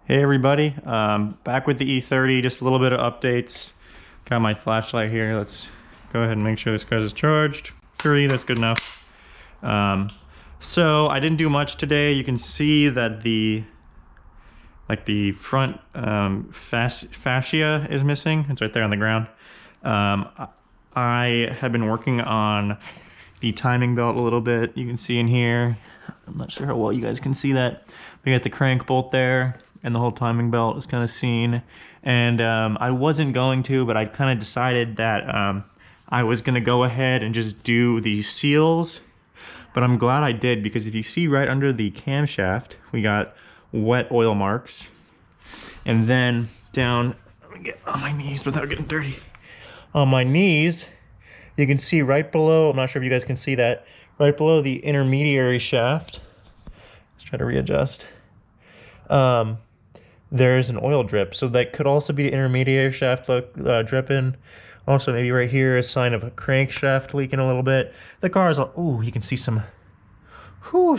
Hey everybody, back with the E30, just a little bit of updates. Got my flashlight here. Let's go ahead and make sure this guy's charged. 3, that's good enough. So I didn't do much today. You can see that the front fascia is missing. It's right there on the ground. I have been working on the timing belt a little bit. You can see in here, I'm not sure how well you guys can see that. We got the crank bolt there, and the whole timing belt is kind of seen. And I wasn't going to, but I kind of decided that I was going to go ahead and just do these seals. But I'm glad I did, because if you see right under the camshaft, we got wet oil marks. And then down, let me get on my knees without getting dirty. On my knees, you can see right below, I'm not sure if you guys can see that, right below the intermediary shaft. Let's try to readjust. There's an oil drip, so that could also be the intermediary shaft dripping. Also, maybe right here is a sign of a crankshaft leaking a little bit. The car is, oh, you can see some, you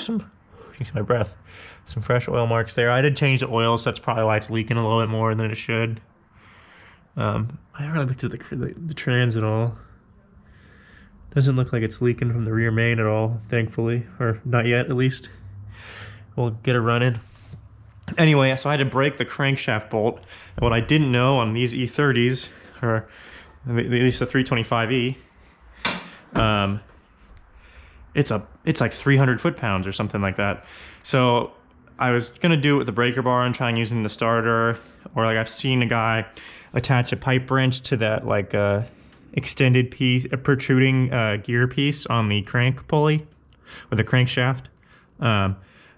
can see my breath. Some fresh oil marks there. I did change the oil, so that's probably why it's leaking a little bit more than it should. I haven't really looked at the trans at all. Doesn't look like it's leaking from the rear main at all, thankfully, or not yet at least. We'll get it running. Anyway, so I had to break the crankshaft bolt. And what I didn't know on these E30s, or at least the 325e, it's like 300 foot-pounds or something like that. So I was gonna do it with the breaker bar and trying using the starter, or like I've seen a guy attach a pipe wrench to that like extended piece, a protruding gear piece on the crank pulley with the crankshaft.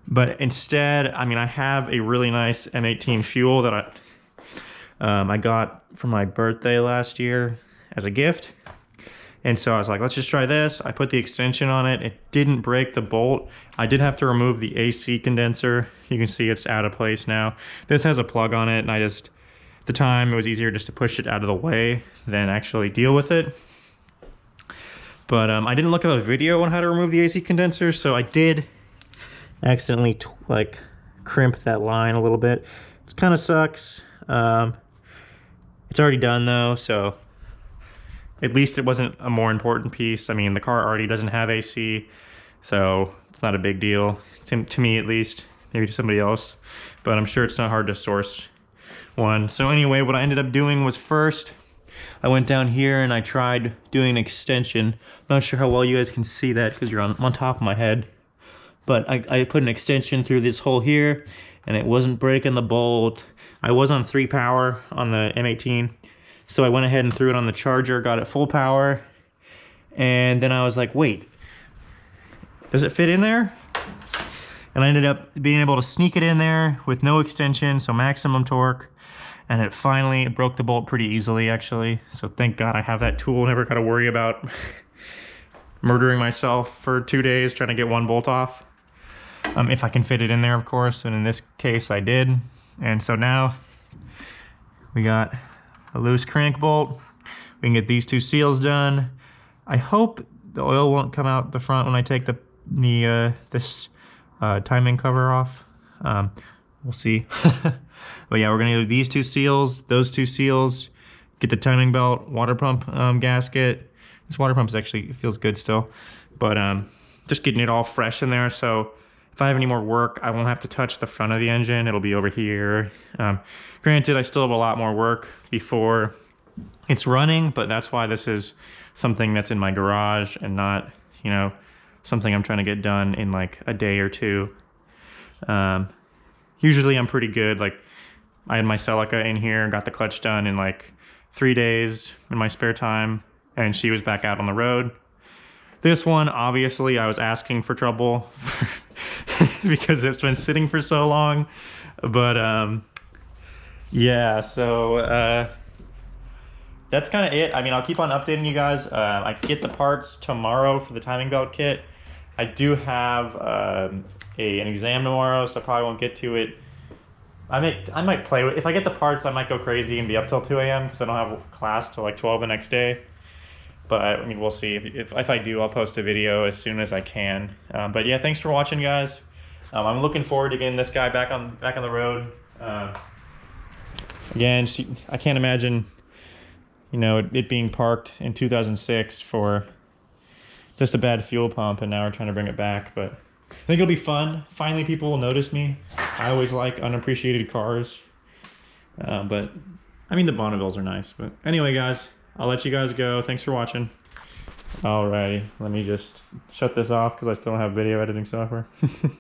But instead, I mean, I have a really nice M18 fuel that I got for my birthday last year as a gift. And so I was like, let's just try this. I put the extension on it. It didn't break the bolt. I did have to remove the AC condenser. You can see it's out of place now. This has a plug on it, and at the time, it was easier just to push it out of the way than actually deal with it. But I didn't look at a video on how to remove the AC condenser, so I did accidentally crimp that line a little bit. It kind of sucks. It's already done though, so at least it wasn't a more important piece. I mean, the car already doesn't have AC, so it's not a big deal, to me at least, maybe to somebody else, but I'm sure it's not hard to source one. So anyway, what I ended up doing was, first I went down here and I tried doing an extension. I'm not sure how well you guys can see that because you're on top of my head, but I put an extension through this hole here and it wasn't breaking the bolt. I was on 3 power on the M18, so I went ahead and threw it on the charger, got it full power, and then I was like, wait, does it fit in there? And I ended up being able to sneak it in there with no extension, so maximum torque, and it finally broke the bolt pretty easily, actually. So thank God I have that tool. Never got to worry about murdering myself for 2 days trying to get one bolt off. If I can fit it in there, of course, and in this case I did. And so now we got a loose crank bolt. We can get these 2 seals done. I hope the oil won't come out the front when I take this timing cover off. We'll see. But yeah, we're gonna do these 2 seals, those 2 seals, get the timing belt, water pump gasket. This water pump actually feels good still, but just getting it all fresh in there. So if I have any more work, I won't have to touch the front of the engine. It'll be over here. Granted, I still have a lot more work before it's running, but that's why this is something that's in my garage and not, you know, something I'm trying to get done in like a day or 2. Usually I'm pretty good. Like, I had my Celica in here, got the clutch done in like 3 days in my spare time, and she was back out on the road. This one, obviously, I was asking for trouble because it's been sitting for so long. But yeah, so that's kind of it. I mean, I'll keep on updating you guys. I get the parts tomorrow for the timing belt kit. I do have an exam tomorrow, so I probably won't get to it. I might play with, if I get the parts, I might go crazy and be up till 2 a.m. because I don't have class till like 12 the next day. But I mean, we'll see. If I do, I'll post a video as soon as I can. But yeah, thanks for watching, guys. I'm looking forward to getting this guy back on the road. Again, I can't imagine, you know, it being parked in 2006 for just a bad fuel pump, and now we're trying to bring it back. But I think it'll be fun. Finally, people will notice me. I always like unappreciated cars. But, I mean, the Bonnevilles are nice. But anyway, guys, I'll let you guys go. Thanks for watching. Alrighty, let me just shut this off because I still don't have video editing software.